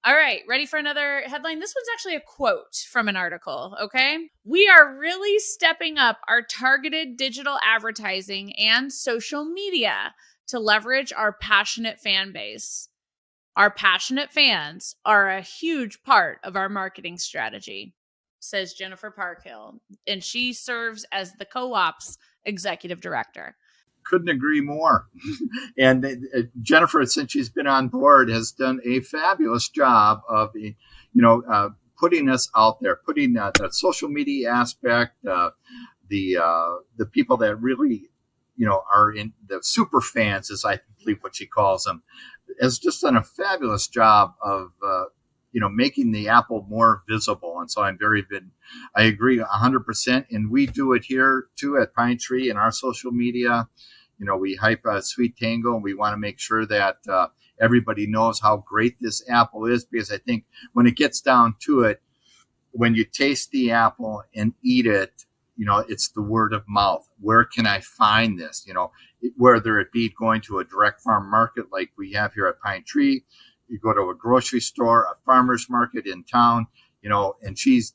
All right, ready for another headline? This one's actually a quote from an article, okay? We are really stepping up our targeted digital advertising and social media to leverage our passionate fan base. Our passionate fans are a huge part of our marketing strategy, says Jennifer Parkhill, and she serves as the co-op's executive director. Couldn't agree more. And Jennifer, since she's been on board, has done a fabulous job of, putting us out there, putting the social media aspect, the people that really, are in the super fans, as I believe what she calls them, has just done a fabulous job of, making the Apple more visible. And so I agree 100%. And we do it here too at Pine Tree in our social media. We hype SweetTango, and we want to make sure that everybody knows how great this apple is, because I think when it gets down to it, when you taste the apple and eat it, it's the word of mouth. Where can I find this? Whether it be going to a direct farm market like we have here at Pine Tree, you go to a grocery store, a farmer's market in town, and she's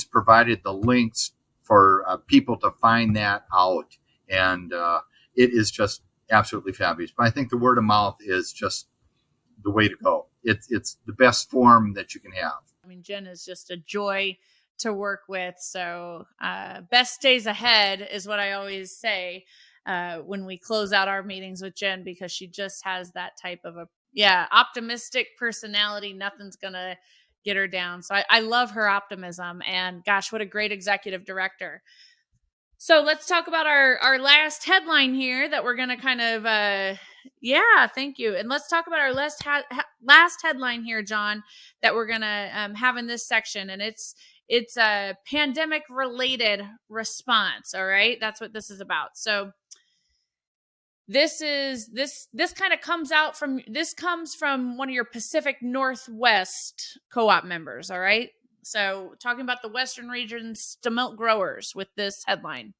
provided the links for people to find that out. And it is just absolutely fabulous. But I think the word of mouth is just the way to go. It's the best form that you can have. I mean, Jen is just a joy to work with. So best days ahead is what I always say when we close out our meetings with Jen, because she just has that type of optimistic personality. Nothing's going to get her down. So I love her optimism, and gosh, what a great executive director. So let's talk about our last headline here that we're going to kind of, thank you. And let's talk about our last headline here, John, that we're going to have in this section. And it's a pandemic related response. All right. That's what this is about. So this kind of comes from one of your Pacific Northwest co-op members. All right. So talking about the Western region's milk growers with this headline.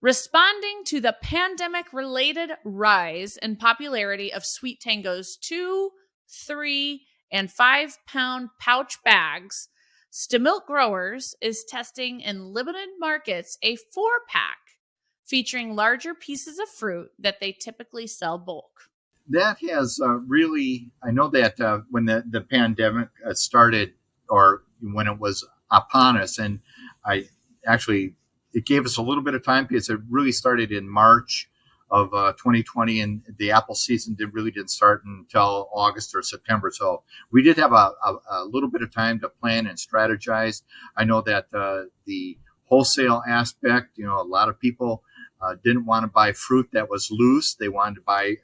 Responding to the pandemic-related rise in popularity of SweetTango's 2, 3, and 5-pound pouch bags, Milk Growers is testing in limited markets a 4-pack featuring larger pieces of fruit that they typically sell bulk. That has really, I know that when the pandemic started, or when it was upon us, and it gave us a little bit of time, because it really started in March of 2020, and the apple season didn't start until August or September. So we did have a little bit of time to plan and strategize. I know that the wholesale aspect, a lot of people didn't want to buy fruit that was loose. They wanted to buy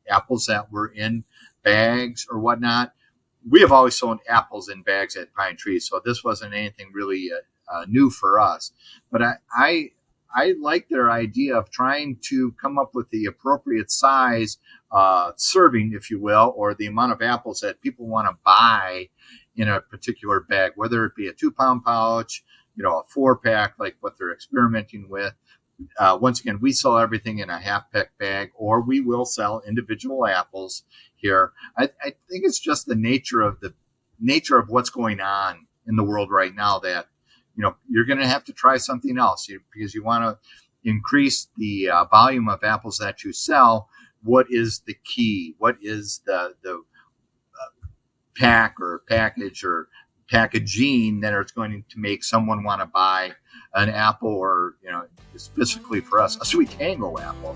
apples that were in bags or whatnot. We have always sold apples in bags at Pine Tree, so this wasn't anything really new for us. But I like their idea of trying to come up with the appropriate size serving, if you will, or the amount of apples that people want to buy in a particular bag, whether it be a 2-pound pouch, a 4-pack, like what they're experimenting with. Once again, we sell everything in a half-pack bag, or we will sell individual apples here. I think it's just the nature of what's going on in the world right now that, you're going to have to try something else because you want to increase the volume of apples that you sell. What is the key? What is the pack or package or packaging that is going to make someone want to buy an apple, or, specifically for us, a SweetTango apple?